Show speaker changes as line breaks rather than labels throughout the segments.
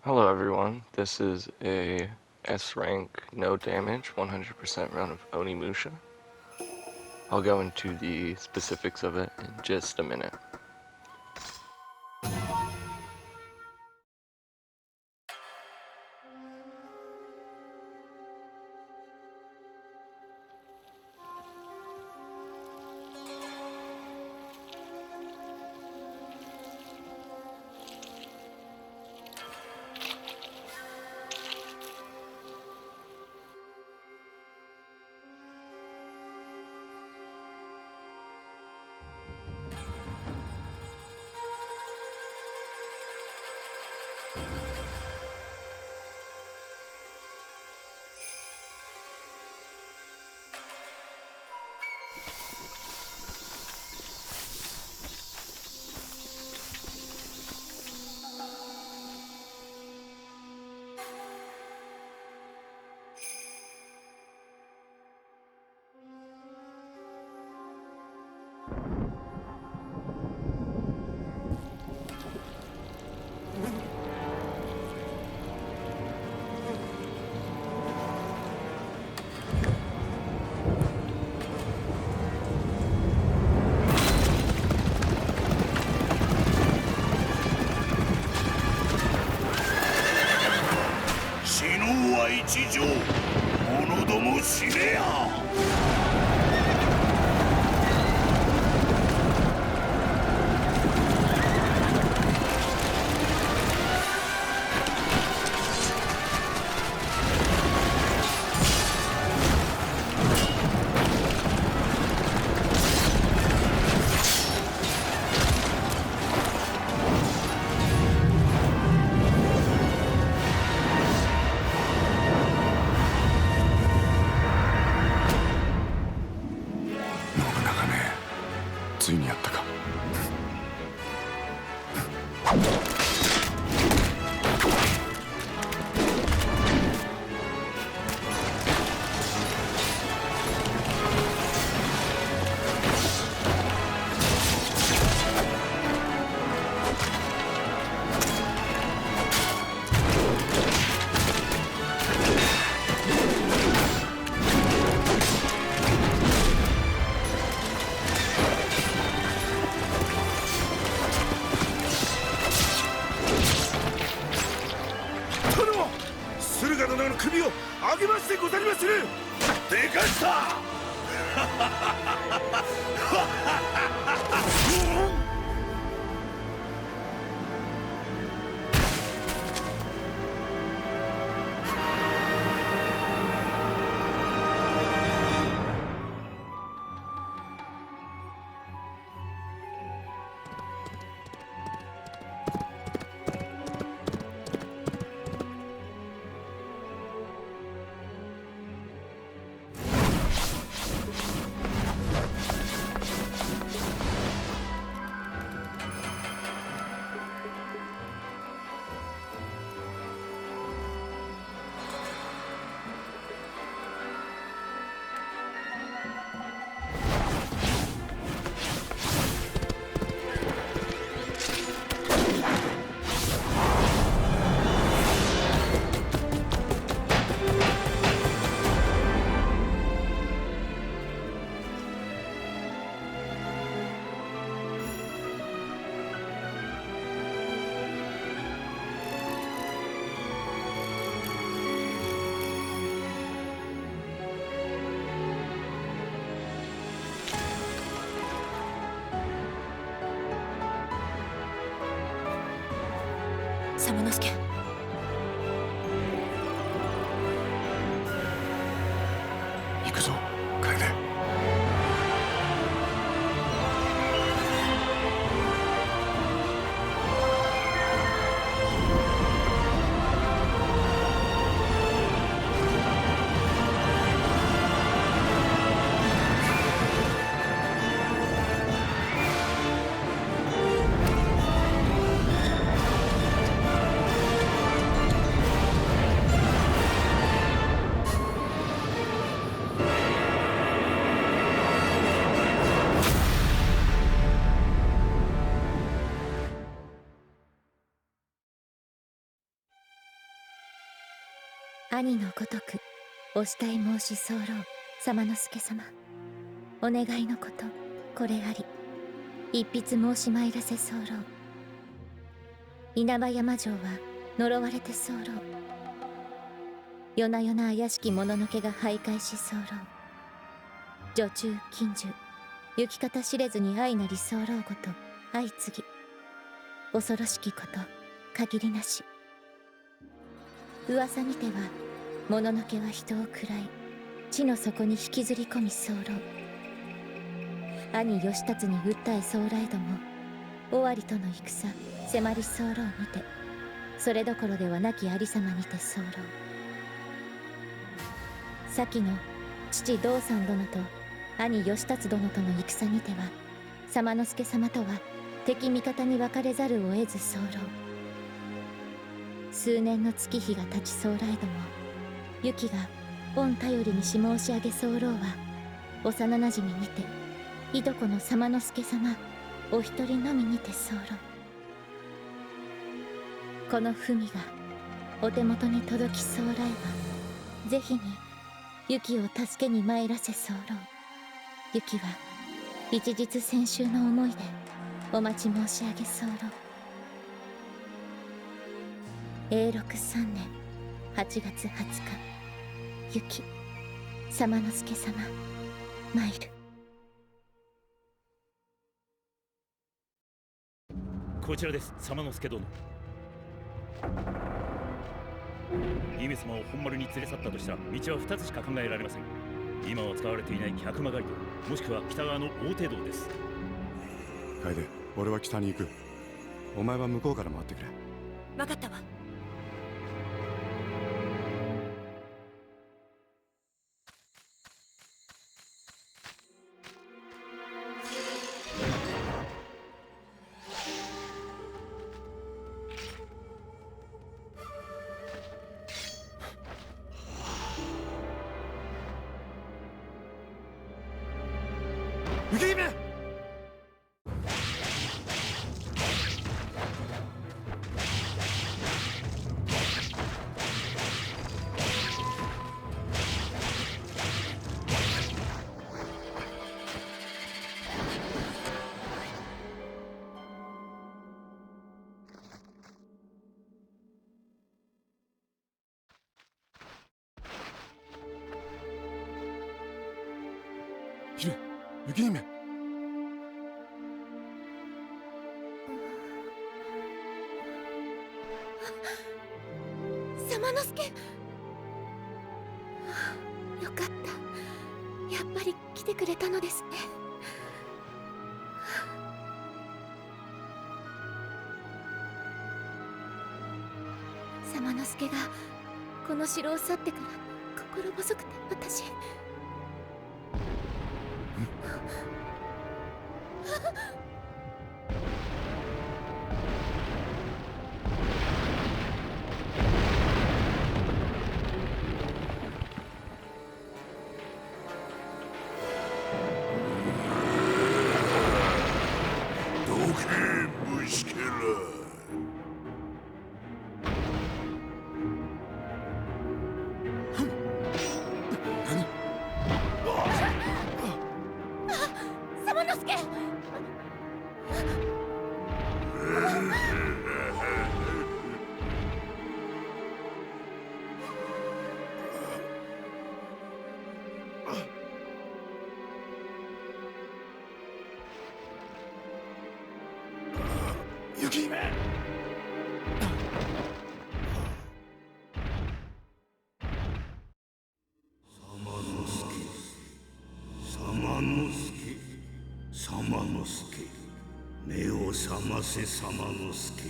Hello everyone, this is a S rank, no damage, 100% run of Onimusha. I'll go into the specifics of it in just a minute.
兄のごとくお慕い申し候様之助様、お願いのことこれあり、一筆申し参らせ候。稲葉山城は呪われて候。夜な夜な怪しき者の気が徘徊し候。女中近習行き方知れずに愛なり候ごと相次ぎ、恐ろしきこと限りなし。噂にては物のけは人を喰らい地の底に引きずり込み候。兄義達に訴え候えども尾張との戦迫り候にて、それどころではなきありさまにて候。先の父道三殿と兄義達殿との戦にては様之助様とは敵味方に分かれざるを得ず候。数年の月日が経ち候えども、ユキが御頼りにし申し上げ候は幼なじみにていとこの様之助様お一人のみにて候。この文がお手元に届き候えば、ぜひにユキを助けに参らせ候。ユキは一日先週の思いでお待ち申し上げ候。永禄3年8月20日、ユキ様之助様参る。
こちらです、様之助殿。姫様を本丸に連れ去ったとしたら道は2つしか考えられません。今は使われていない百曲街道、もしくは北側の大手道です。
楓、俺は北に行く。お前は向こうから回ってくれ。
分かったわ。
雪姫！姫、雪姫。
様之助、よかった。やっぱり来てくれたのですね。様之助がこの城を去ってから心細くて私。様之助！
雪姫！
様之助、様之助、目を覚ませ様之助。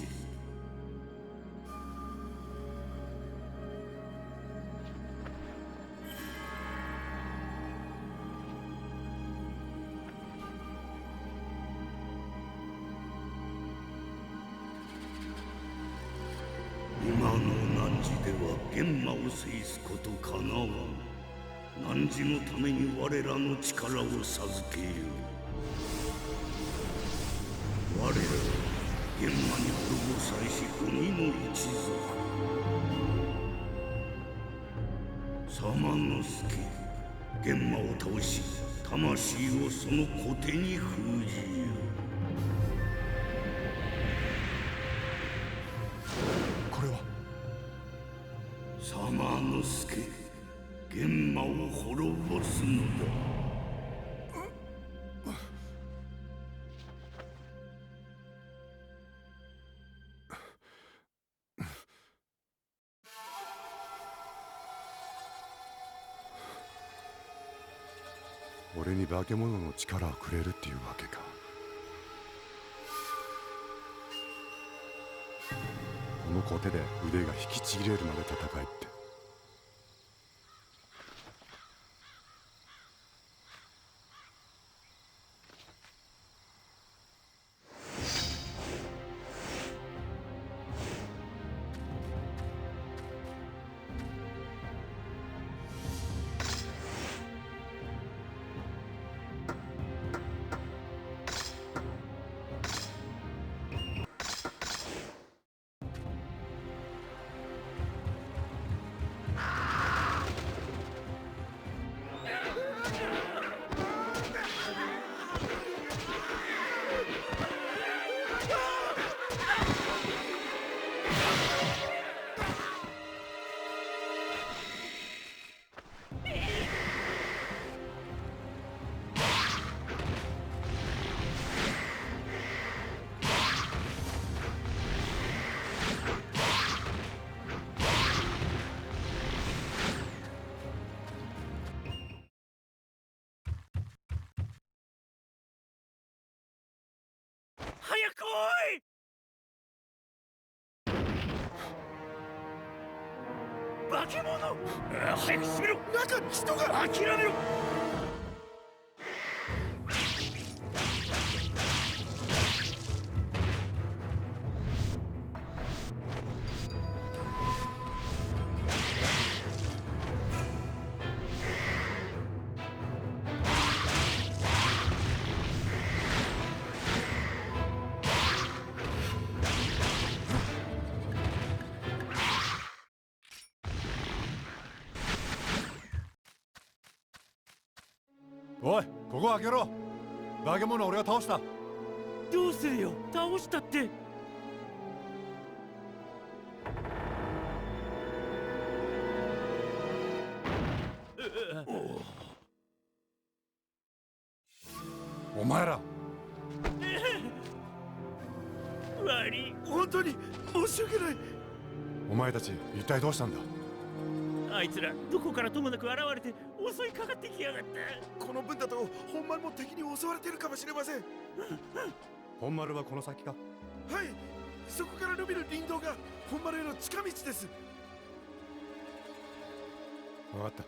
今の汝では玄魔を制すことかなわん。汝のために我らの力を授けよう。我らは玄魔に滅ぼされし鬼の一族。様之助、玄魔を倒し魂をその小手に封じよ。
これは
様之助、玄魔を滅ぼすのだ。
俺に化け物の力をくれるっていうわけか。この小手で腕が引きちぎれるまで戦えって。
早く来い。化け物。早く閉めろ。中に人が。諦めろ。
おい、ここ開けろ。化け物俺が倒した。
どうするよ。倒したって。
お前ら
悪い。本当に申し訳ない。
お前たち一体どうしたんだ。
あいつらどこからともなく現れて襲いかかってきやがった。
この分だと本丸も敵に襲われているかもしれません。
本丸はこの先か。
はい、そこから伸びる林道が本丸への近道です。
分かった。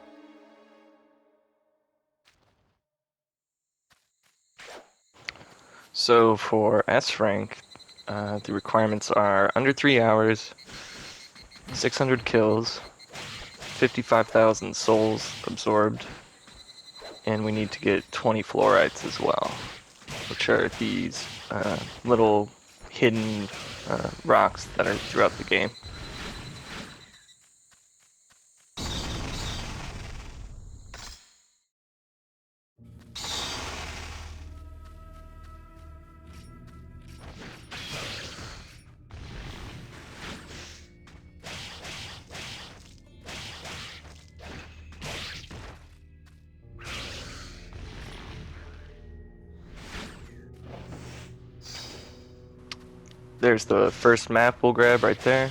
So for S rank, the requirements are under 3 hours, 600 kills, 55,000 souls absorbed, and we need to get 20 fluorites as well, which are these little hidden rocks that are throughout the game. There's the first map we'll grab right there.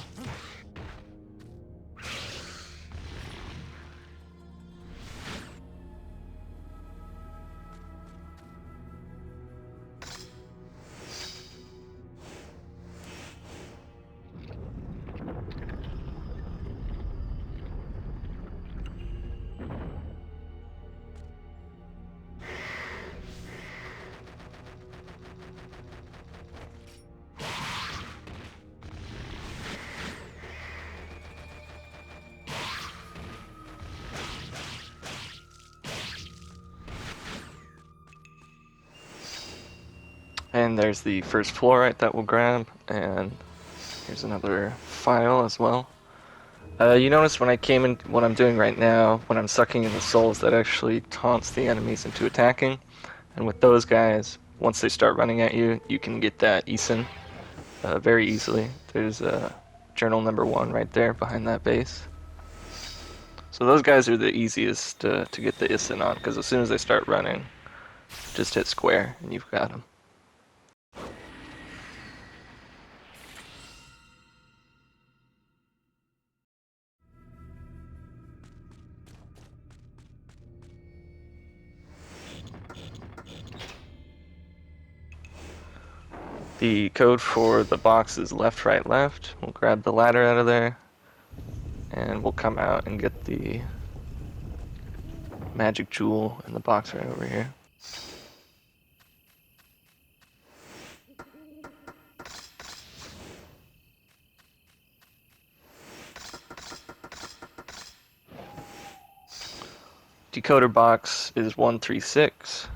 And there's the first fluorite that we'll grab, and here's another file as well. You notice when I came in, what I'm doing right now, when I'm sucking in the souls, that actually taunts the enemies into attacking. And with those guys, once they start running at you, you can get that Isin very easily. There's journal number 1 right there behind that base. So those guys are the easiest to get the Isin on, because as soon as they start running, just hit square and you've got them. The code for the box is left, right, left. We'll grab the ladder out of there, and we'll come out and get the magic jewel in the box right over here. Decoder box is 136.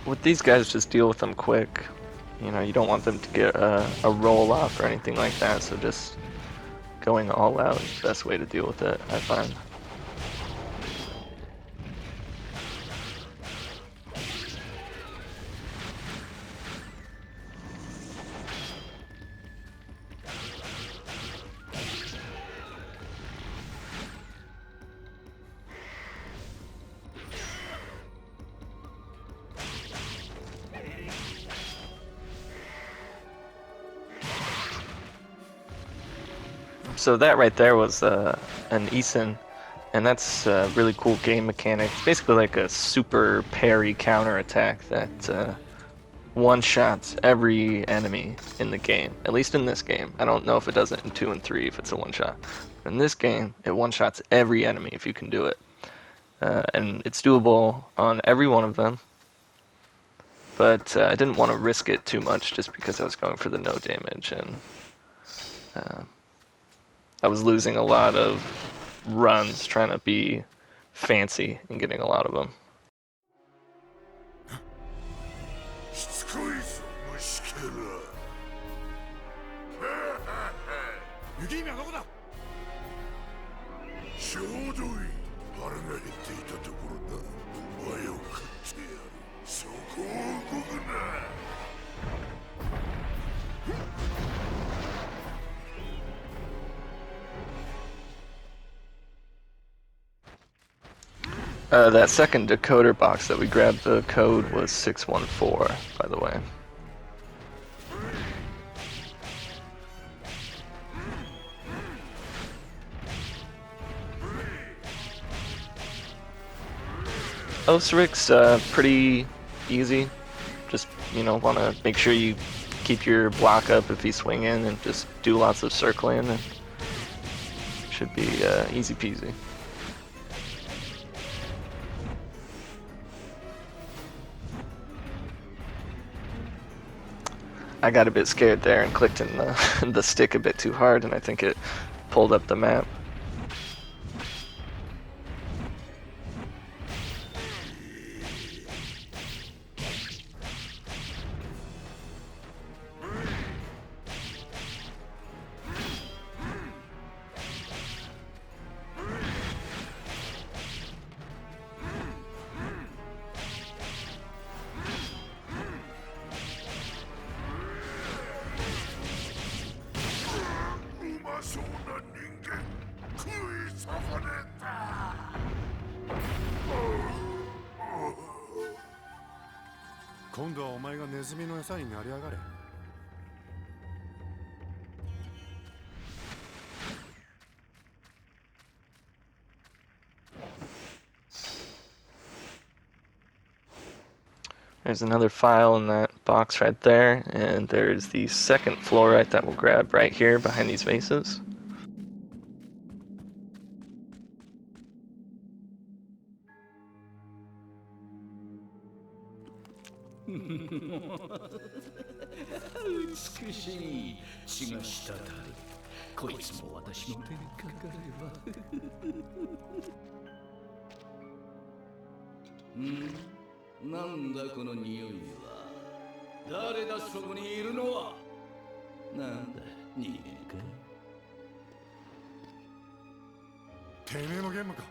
With these guys, just deal with them quick. You know, you don't want them to get a roll off or anything like that, so just going all out is the best way to deal with it, I find. So that right there was an Isin, and that's a really cool game mechanic. It's basically like a super parry counter attack that one-shots every enemy in the game. At least in this game. I don't know if it does it in 2 and 3 if it's a one-shot. But in this game, it one-shots every enemy if you can do it. And it's doable on every one of them. But I didn't want to risk it too much just because I was going for the no damage, and I was losing a lot of runs trying to be fancy and getting a lot of them.
しつこいぞ虫けら雪姫はどこだちょうどいい腹が減っていたところだ我を食ってやるそこを動くな
That second decoder box that we grabbed, the code was 614, by the way. Osric's pretty easy. Just, you know, want to make sure you keep your block up if he's swinging and just do lots of circling, and should be easy peasy. I got a bit scared there and clicked in the stick a bit too hard, and I think it pulled up the map.
今度はお前がネズミの餌になりやがれ。
There's another file in that box right there, and there's the second fluorite that we'll grab right here behind these vases.
Hmm? なんだこの匂いは。誰だそこにいるのは。なんだ人間か。
てめえのゲームか。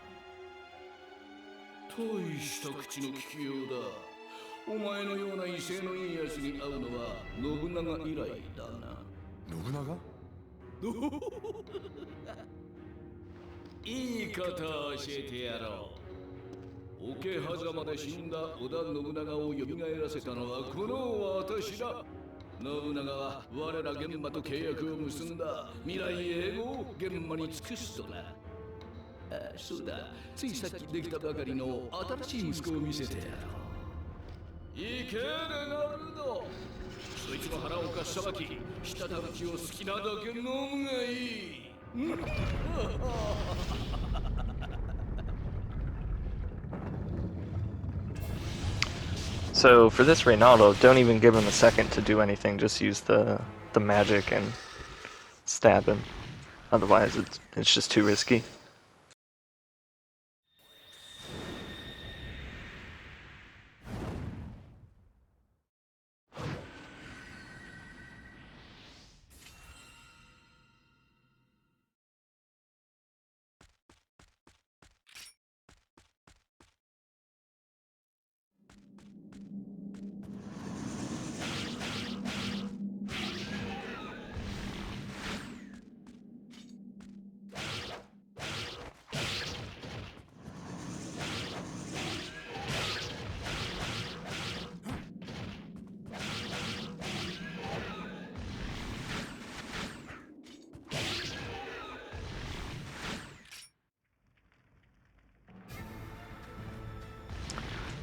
大した口の利きようだ。お前のような威勢のいいやつに会うのは信長以来だな。
信長？
いいことを教えてやろう。桶狭間で死んだ織田信長を蘇らせたのはこの私だ。信長は我ら玄馬と契約を結んだ。未来永劫を玄馬に尽くすとな。あ、そうだ。ついさっきできたばかりの新しい息子を見せてやろう。いけレナルド。そいつの腹をかっさばき、滴る血を好きなだけ飲むがいい。
So for this Reynaldo, don't even give him a second to do anything. Just use the magic and stab him. Otherwise, it's just too risky.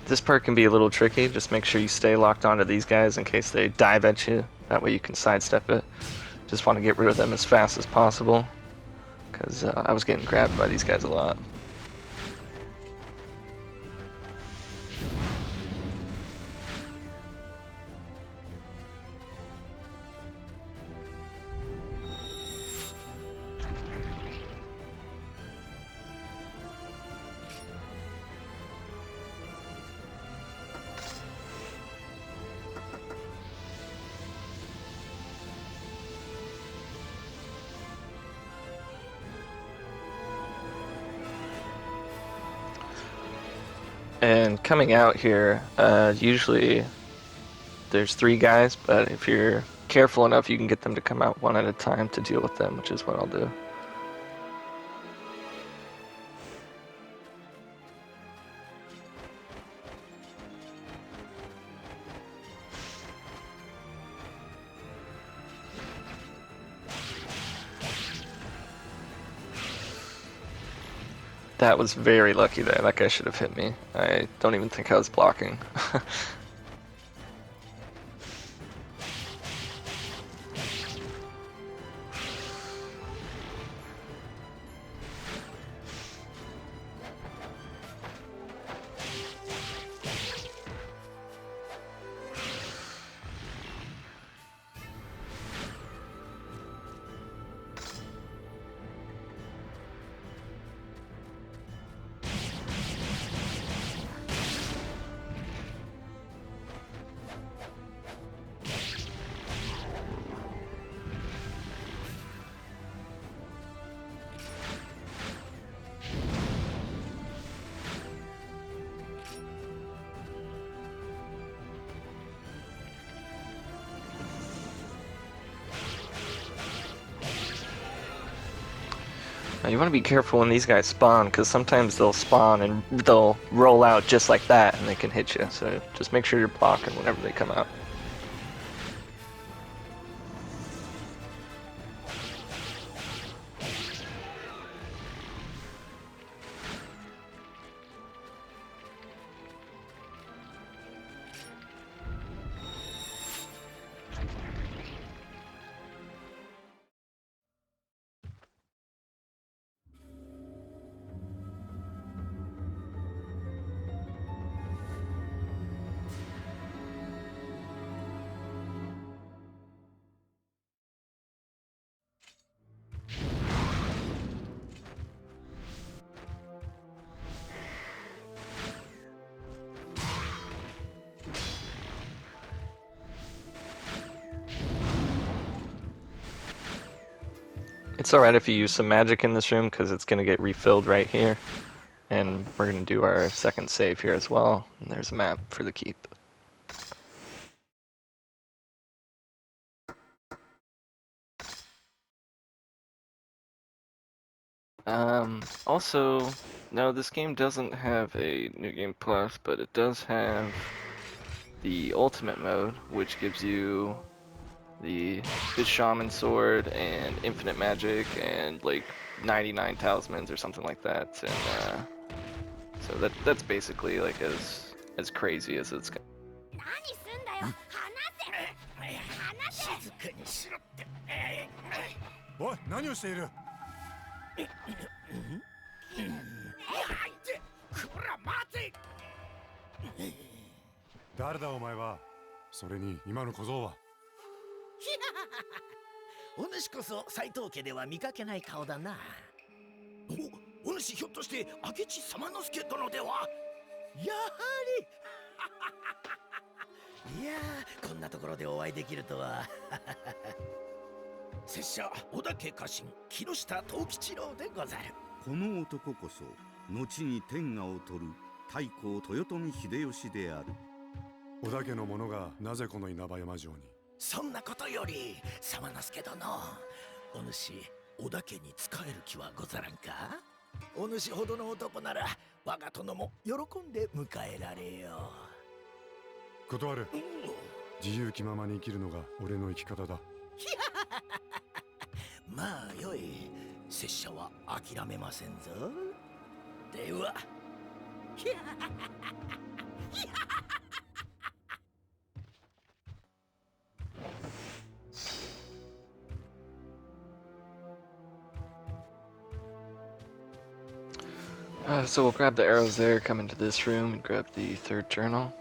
This part can be a little tricky. Just make sure you stay locked onto these guys in case they dive at you. That way you can sidestep it. Just want to get rid of them as fast as possible, because I was getting grabbed by these guys a lot. And coming out here, usually there's 3 guys, but if you're careful enough, you can get them to come out one at a time to deal with them, which is what I'll do. That was very lucky there. That guy should have hit me. I don't even think I was blocking. You want to be careful when these guys spawn, because sometimes they'll spawn and they'll roll out just like that, and they can hit you. So just make sure you're blocking whenever they come out. It's alright if you use some magic in this room, because it's going to get refilled right here. And we're going to do our second save here as well. And there's a map for the keep. Also, no, this game doesn't have a New Game Plus, but it does have the Ultimate mode, which gives you the Shaman Sword and infinite magic and like 99 talismans or something like that. And so that's basically like as crazy as it's gonna.
静かにしろって。
おい、何をしている？
こら待て。
誰だお前は？それに今の小僧は？
お主こそ斎藤家では見かけない顔だな。
お主ひょっとして明智様之助殿では？
やはり。いやー、こんなところでお会いできるとは。
拙者織田家家臣木下藤吉郎でござる。
この男こそ後に天下を取る太閤豊臣秀吉である。
織田家の者がなぜこの稲葉山城に？
そんなことより様之助殿、お主織田家に仕える気はござらんか？お主ほどの男なら我が殿も喜んで迎えられよ
う。断る。自由気ままに生きるのが俺の生き方だ。
まあよい、拙者は諦めませんぞ。では。
So we'll grab the arrows there, come into this room, and grab the third journal.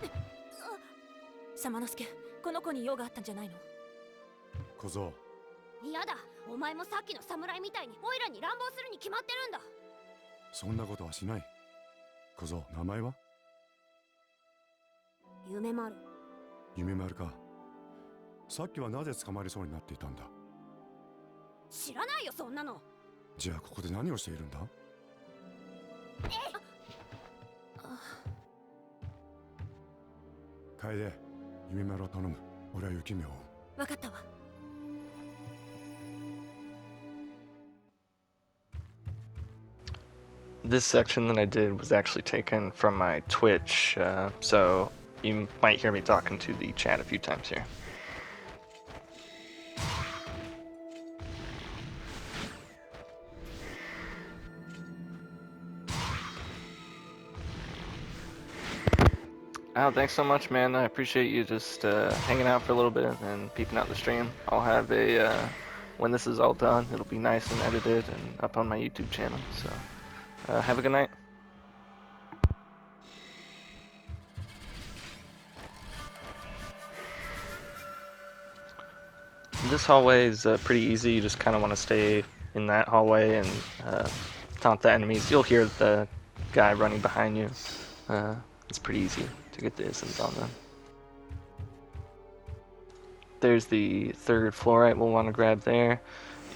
Peep. 様之助、この子に用があったんじゃないの？
小僧。
嫌だ、お前もさっきの侍みたいにオイラに乱暴するに決まってるんだ。
そんなことはしない。小僧、名前は？
夢丸。
夢丸か。さっきはなぜ捕まりそうになっていたんだ？
知らないよ、そんなの。
じゃあここで何をしているんだ？楓、夢丸を頼む。俺は雪見を追う。
わかったわ。
This section that I did was actually taken from my Twitch, so you might hear me talking to the chat a few times here. Oh, thanks so much, man. I appreciate you just hanging out for a little bit and peeping out the stream. I'll have a when this is all done, it'll be nice and edited and up on my YouTube channel. So have a good night. This hallway is pretty easy. You just kind of want to stay in that hallway and taunt the enemies. You'll hear the guy running behind you. It's pretty easy to get the isms on them. There's the third fluorite we'll want to grab there.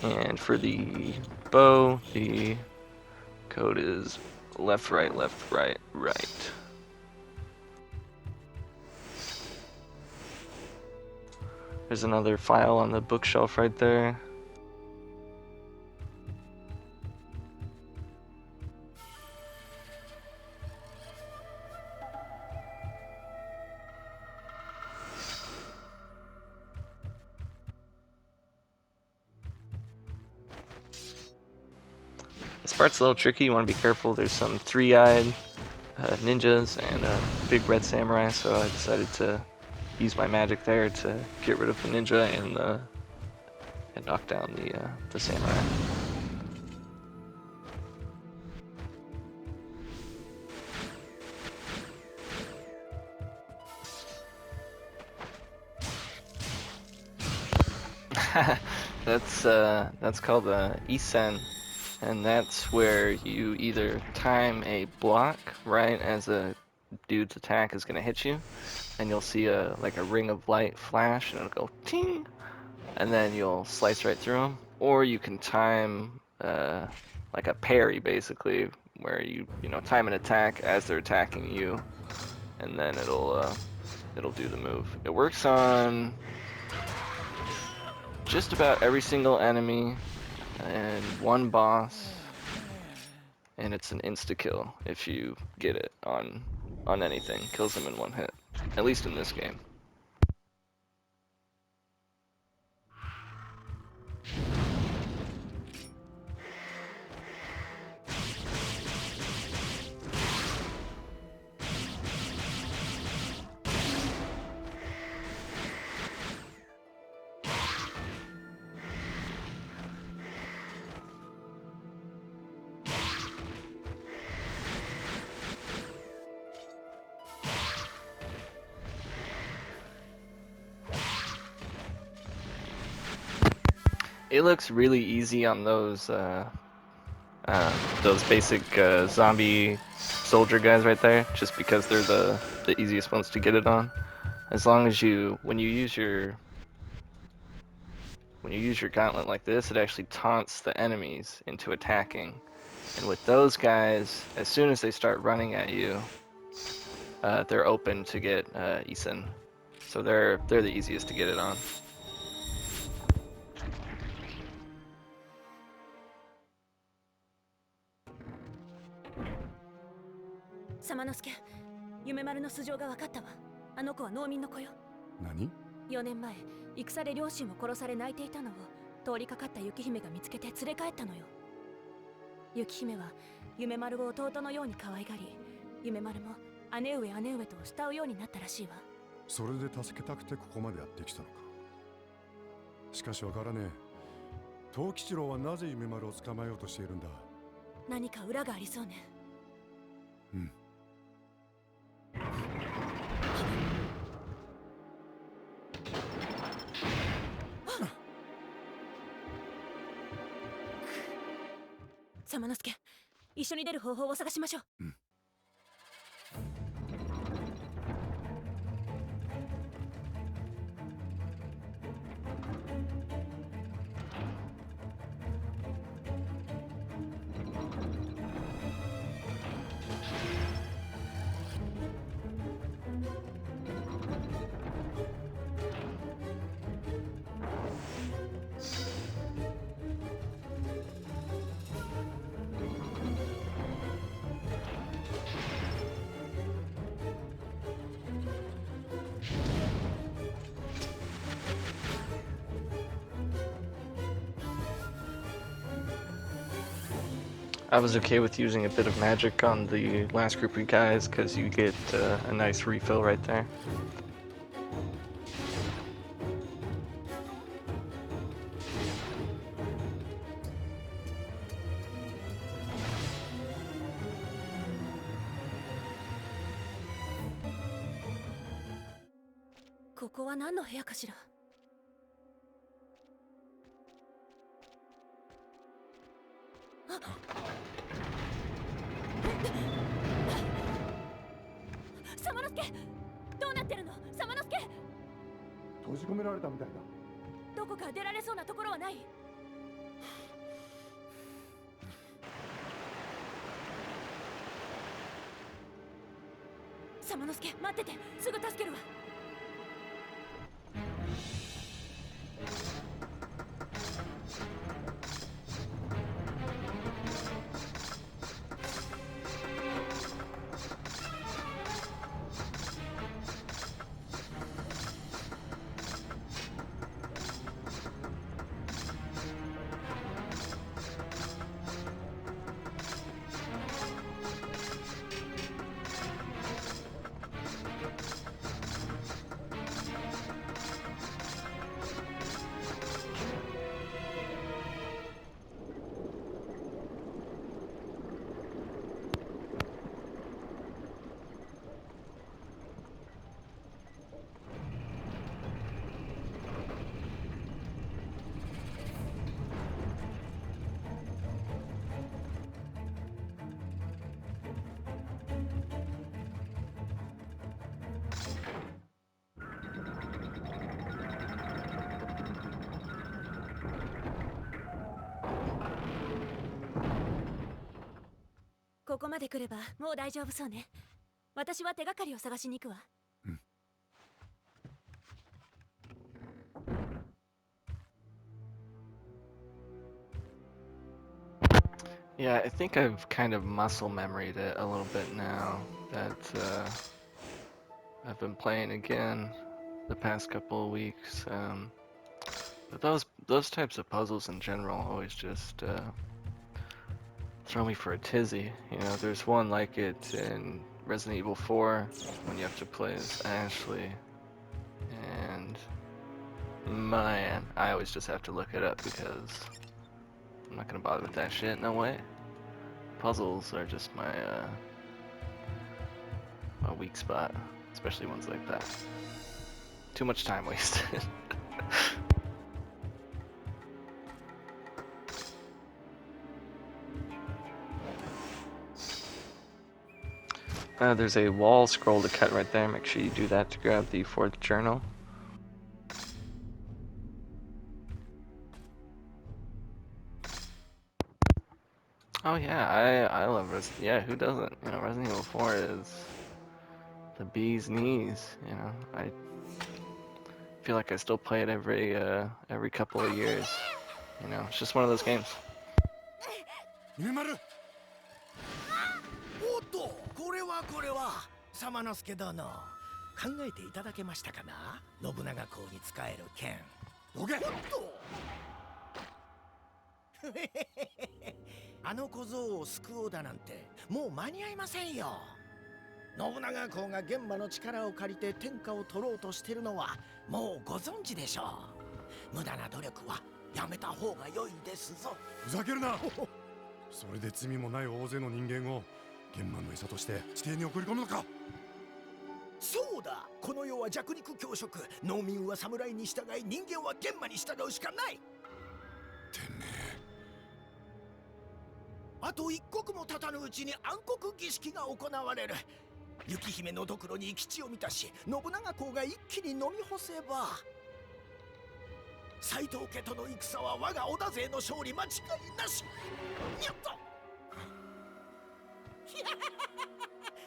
And for the bow, the code is left, right, right. There's another file on the bookshelf right there. This part's a little tricky, you want to be careful. There's some three-eyed ninjas and a big red samurai, so I decided to use my magic there to get rid of the ninja and knock down the samurai. That's called Isen. And that's where you either time a block right as a dude's attack is going to hit you, and you'll see like a ring of light flash, and it'll go ting, and then you'll slice right through them. Or you can time like a parry, basically, where you time an attack as they're attacking you, and then it'll do the move. It works on just about every single enemy and one boss, and it's an insta-kill if you get it on anything. Kills them in one hit, at least in this game. It looks really easy on those basic zombie soldier guys right there, just because they're the easiest ones to get it on. As long as when you use your gauntlet like this, it actually taunts the enemies into attacking. And with those guys, as soon as they start running at you, they're open to get Isen. So they're the easiest to get it on.
様之助、夢丸の素性が分かったわ。あの子は農民の子よ。
何？
4年前、戦で両親を殺され泣いていたのを通りかかった雪姫が見つけて連れ帰ったのよ。雪姫は夢丸を弟のように可愛がり、夢丸も姉上姉上と慕うようになったらしいわ。
それで助けたくてここまでやってきたのか。しかしわからねえ。藤吉郎はなぜ夢丸を捕まえようとしているんだ。
何か裏がありそうね。
うん。
様之助、一緒に出る方法を探しましょう。うん。
I was okay with using a bit of magic on the last group of guys because you get a nice refill right there.
ここは何の部屋かしら。サマノスケ、どうなってるの？サマノスケ、
閉じ込められたみたいだ。
どこか出られそうなところはない？サマノスケ、待ってて、すぐ助けるわ。ここまで来ればもう大丈夫そうね。私は手がかりを探しに行くわ。
Yeah, I think I've kind of muscle memoried it a little bit now that I've been playing again the past couple of weeks. But those types of puzzles in general always just throw me for a tizzy. You know, there's one like it in Resident Evil 4 when you have to play as Ashley, and man, I always just have to look it up because I'm not gonna bother with that shit, no way. Puzzles are just my weak spot, especially ones like that. Too much time wasted. There's a wall scroll to cut right there. Make sure you do that to grab the 4th journal. Oh yeah, I love yeah, who doesn't? You know, Resident Evil 4 is the bee's knees, you know. I feel like I still play it every couple of years. You know, it's just one of those games.
おっと、これはサマノスケ殿、考えていただけましたかな。信長公に使える剣。どけ。おっとあの小僧を救おうだなんてもう間に合いませんよ。信長公が玄馬の力を借りて天下を取ろうとしてるのはもうご存知でしょう。無駄な努力はやめた方が良いですぞ。
ふざけるなそれで罪もない大勢の人間を玄馬の餌として地底に送り込むのか。
そうだ、この世は弱肉強食。農民は侍に従い、人間は玄馬に従うしかない。
てめえ、
あと一刻も経たぬうちに暗黒儀式が行われる。雪姫のドクロに生き血を満たし、信長公が一気に飲み干せば、斎藤家との戦は我が織田勢の勝利間違いなし。にゃっと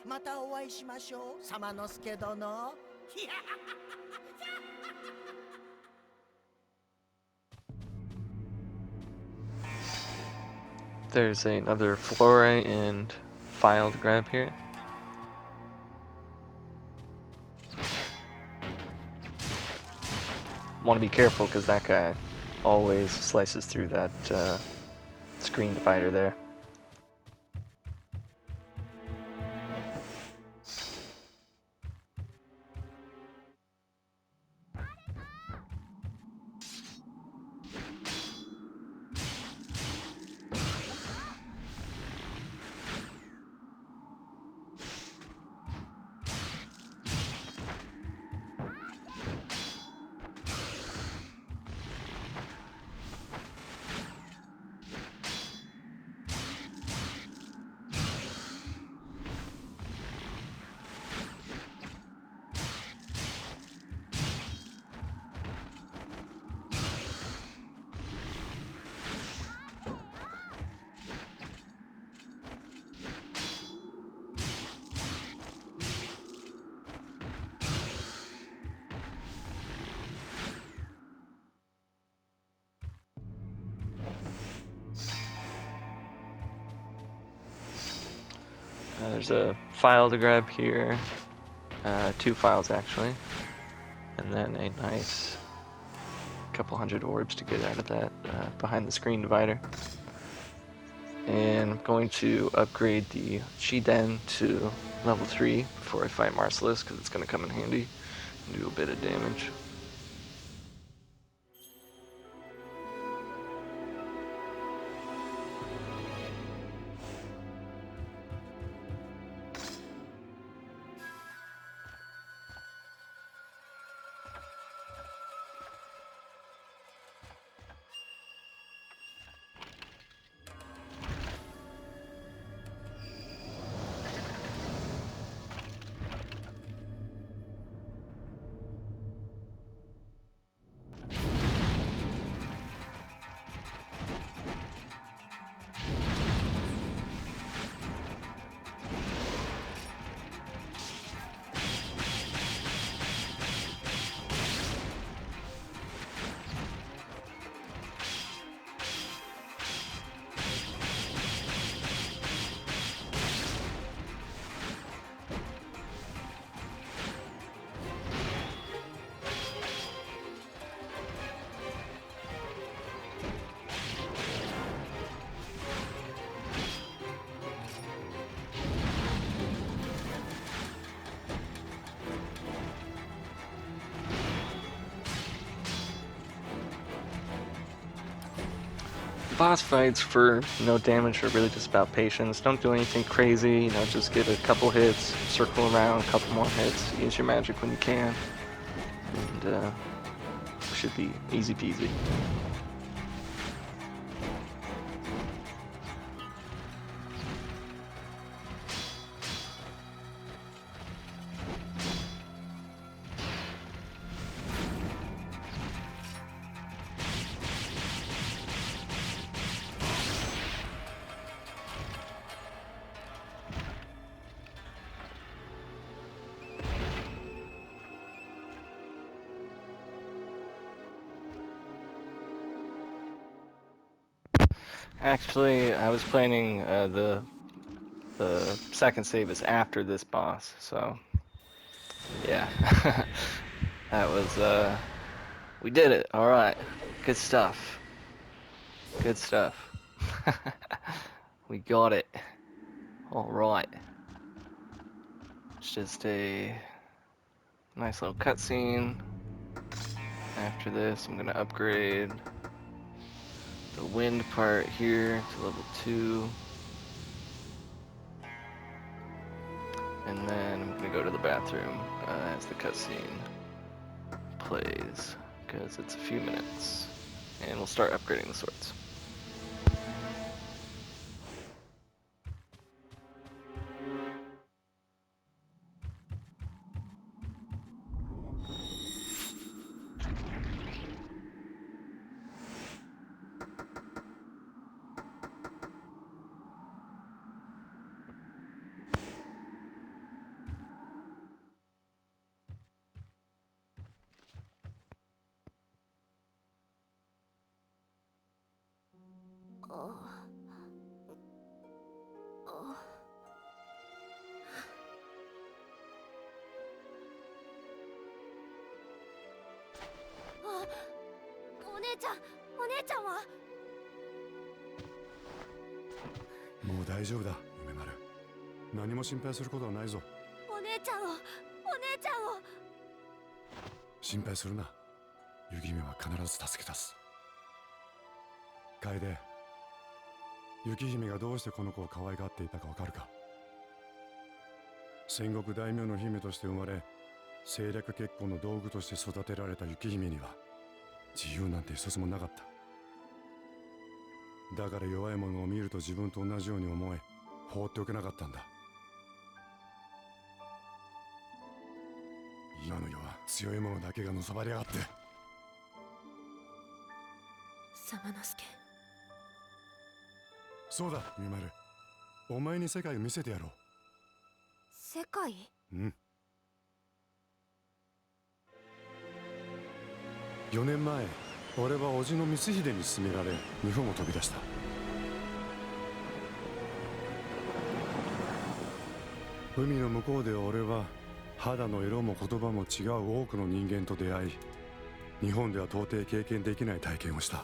またお会いしましょう、サマノスケ殿。
There's another flora and file to grab here. Want to be careful because that guy always slices through that screen divider there. there's a file to grab here. 2 files actually. And then a nice couple hundred orbs to get out of that behind the screen divider. And I'm going to upgrade the Shiden to level 3 before I fight Marcellus, because it's going to come in handy and do a bit of damage. Boss fights for no damage are really just about patience. Don't do anything crazy, you know, just get a couple hits, circle around, a couple more hits, use your magic when you can, and should be easy peasy. Actually, I was planning the second save is after this boss, so yeah. That was we did it. All right. Good stuff. Good stuff. We got it. All right. It's just a nice little cutscene. After this, I'm gonna upgrade the wind part here to level 2. And then I'm gonna go to the bathroom as the cutscene plays, because it's a few minutes. And we'll start upgrading the swords.
もう大丈夫だ、夢丸。何も心配することはないぞ。
お姉ちゃんを
心配するな。雪姫は必ず助け出す。楓、雪姫がどうしてこの子を可愛がっていたかわかるか？戦国大名の姫として生まれ、政略結婚の道具として育てられた雪姫には自由なんて一つもなかった。だから弱い者を見ると自分と同じように思え、放っておけなかったんだ。今の世は強い者だけがのさばりやがって。
サマノスケ。
そうだ、海丸。お前に世界を見せてやろう。
世界？
うん。4年前、俺は叔父の光秀に勧められ日本を飛び出した。海の向こうで俺は肌の色も言葉も違う多くの人間と出会い、日本では到底経験できない体験をした。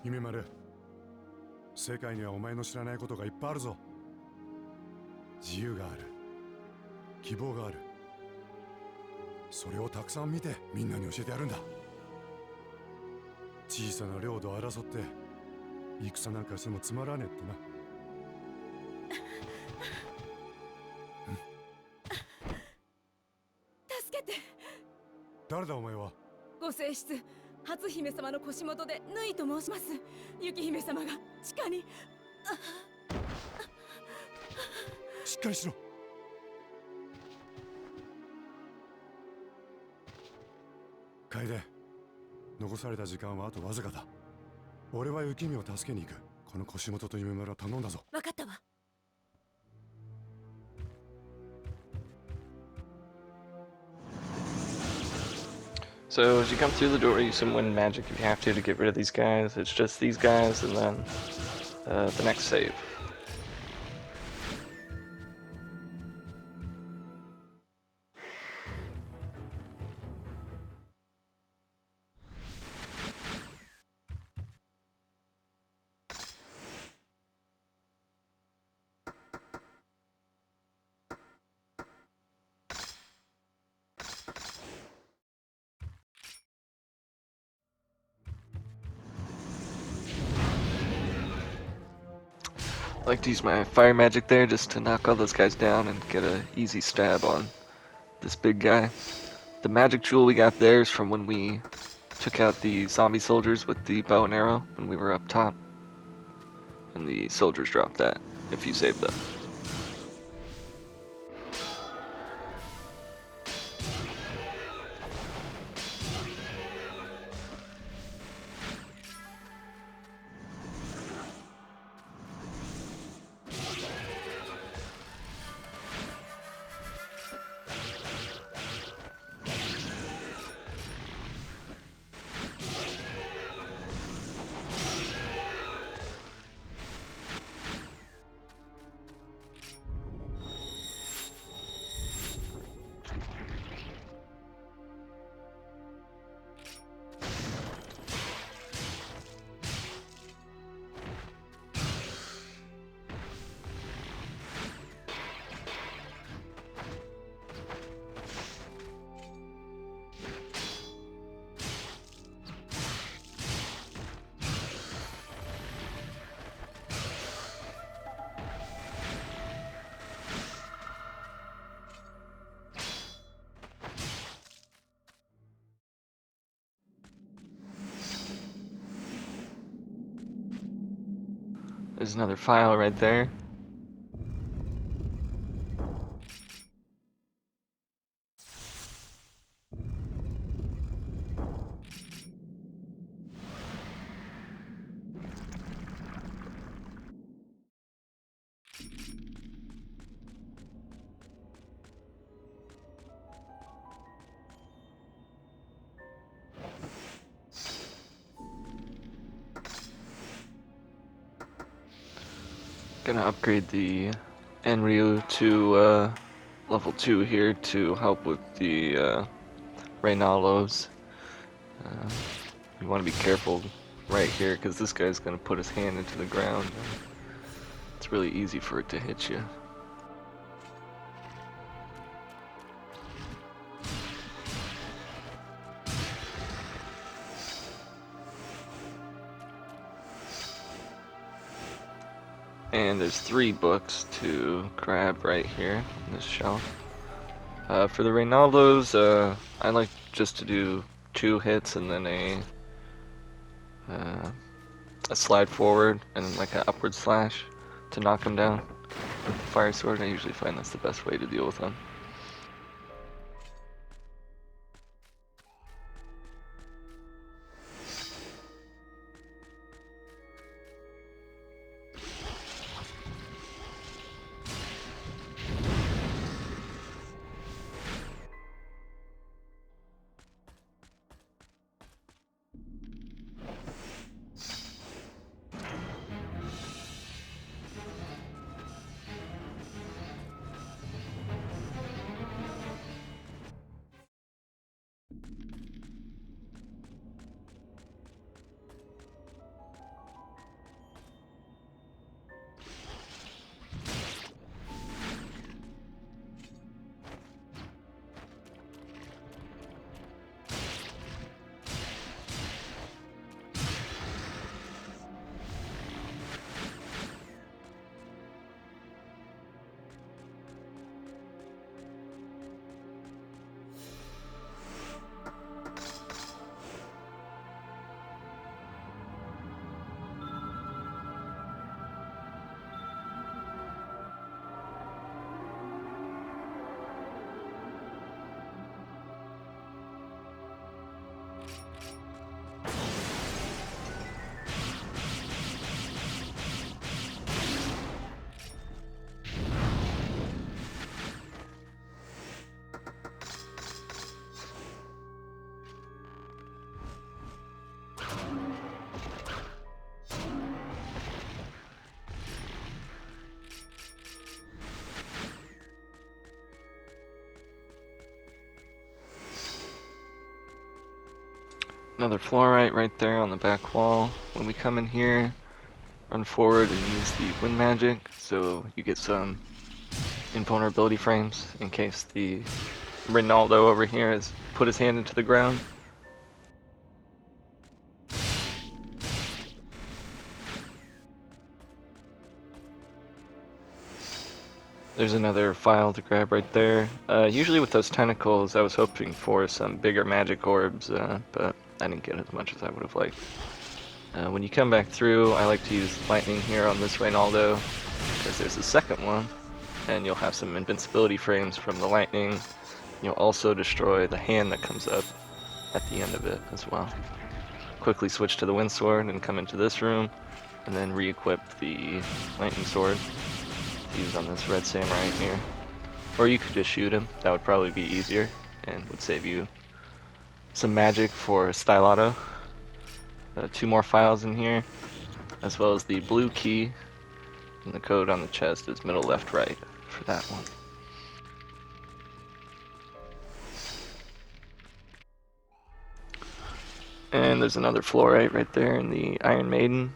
夢丸、世界にはお前の知らないことがいっぱいあるぞ。自由がある、希望がある。それをたくさん見てみんなに教えてやるんだ。小さな領土を争って戦なんかしてもつまらねえってな。
助けて。
誰だお前は。
ご正室初姫様の腰元でヌイと申します。雪姫様が地下に。
しっかりしろ。楓、残された時間はあとわずかだ。俺は雪見を助けに行く。この腰元と夢丸は頼んだぞ。
分かったわ。
So as you come through the door, use some wind magic if you have to get rid of these guys. It's just these guys and then the next save. I like to use my fire magic there just to knock all those guys down and get an easy stab on this big guy. The magic jewel we got there is from when we took out the zombie soldiers with the bow and arrow when we were up top. And the soldiers dropped that if you saved them. There's another file right there. Gonna upgrade the Enryu to level 2 here to help with the Reynalos. You want to be careful right here because this guy's gonna put his hand into the ground. It's really easy for it to hit you. And there's 3 books to grab right here on this shelf. For the Reynaldos, I like just to do 2 hits and then a slide forward and like an upward slash to knock them down with the fire sword. I usually find that's the best way to deal with them. Another fluorite right there on the back wall. When we come in here, run forward and use the wind magic so you get some invulnerability frames in case the Ronaldo over here has put his hand into the ground. There's another file to grab right there. Usually with those tentacles, I was hoping for some bigger magic orbs, but I didn't get as much as I would have liked. When you come back through, I like to use lightning here on this Ronaldo, because there's a second one, and you'll have some invincibility frames from the lightning. You'll also destroy the hand that comes up at the end of it as well. Quickly switch to the wind sword and come into this room, and then re-equip the lightning sword to use on this red samurai here. Or you could just shoot him, that would probably be easier, and would save you some magic for Stylato. 2 more files in here, as well as the blue key, and the code on the chest is middle, left, right for that one. And there's another fluorite right there in the Iron Maiden.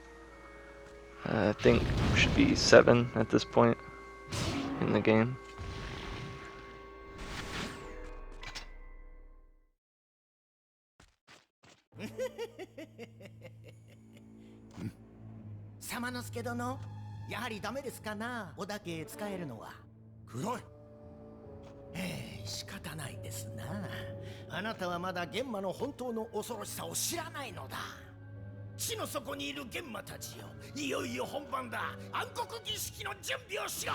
I think should be 7 at this point in the game.
Samanosuke殿、やはりダメですかな、おだけ使えるのは。
暗い。
仕方ないですな。あなたはまだ玄馬の本当の恐ろしさを知らないのだ。地の底にいる玄馬たちよ、いよいよ本番だ。暗黒儀式の準備をしろ。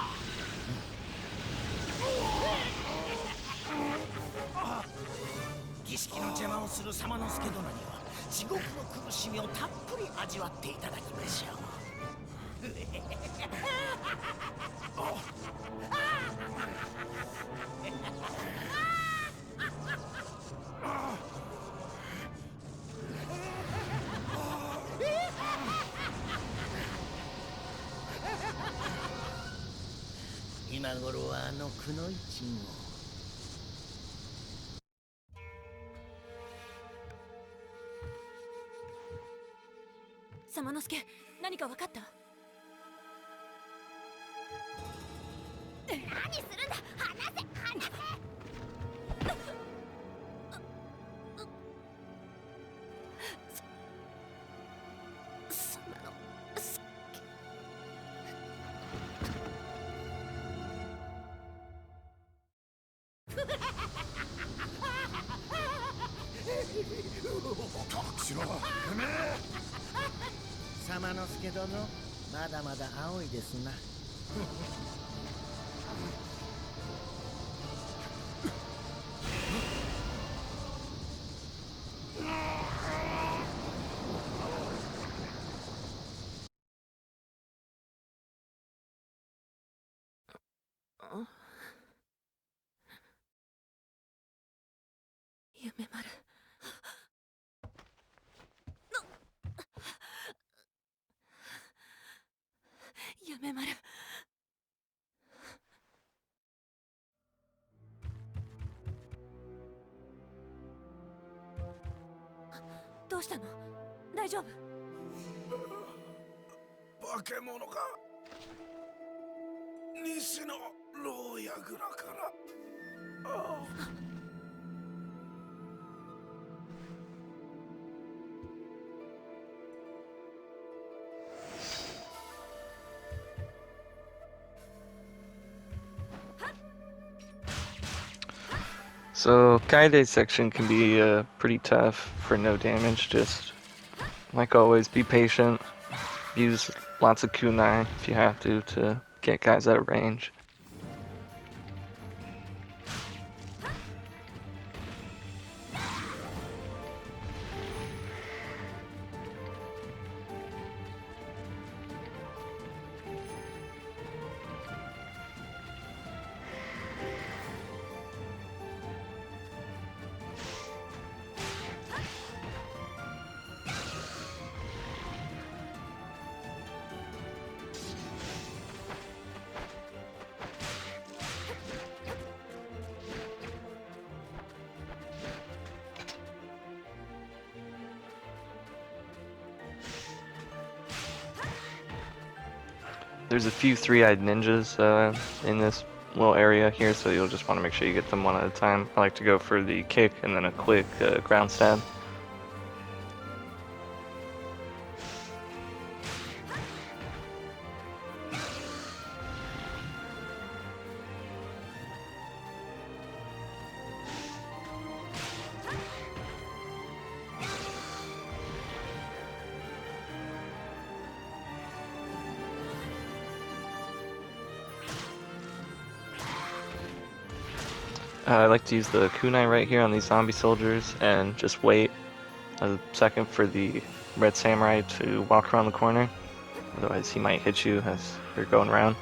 儀式の邪魔をする様之助殿には地獄の苦しみをたっぷり味わっていただきましょう。今頃はあのくのいちも。
様之助、何か分かった？何するんだ、離せ離せ。
様之助殿、まだまだ青いですな。
夢丸。夢丸。どうしたの？大丈夫？
化け物が西の牢屋蔵から。
So Kaide's section can be pretty tough for no damage. Just like always, be patient. Use lots of kunai if you have to get guys out of range. There's a few three-eyed ninjas in this little area here, so you'll just want to make sure you get them one at a time. I like to go for the kick and then a quick ground stab. I like to use the kunai right here on these zombie soldiers and just wait a second for the red samurai to walk around the corner. Otherwise he might hit you as you're going around.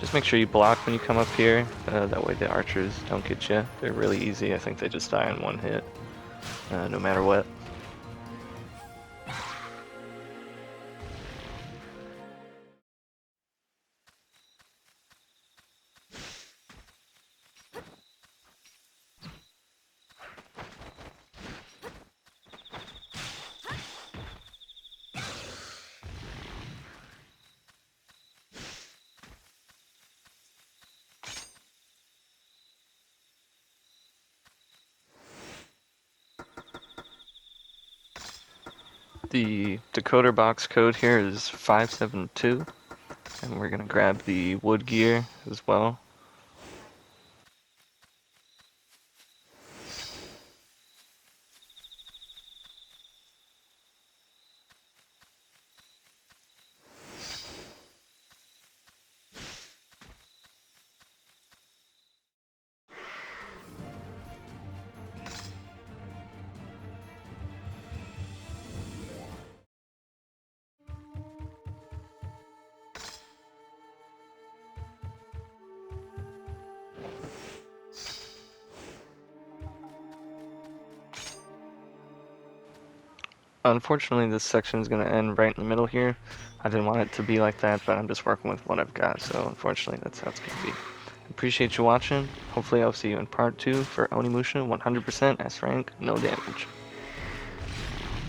Just make sure you block when you come up here, that way the archers don't get you. They're really easy, I think they just die in one hit, no matter what. The decoder box code here is 572, and we're gonna grab the wood gear as well. Unfortunately, this section is going to end right in the middle here. I didn't want it to be like that, but I'm just working with what I've got, so unfortunately that's how it's going to be. Appreciate you watching. Hopefully I'll see you in part 2 for Onimusha 100% S rank, no damage.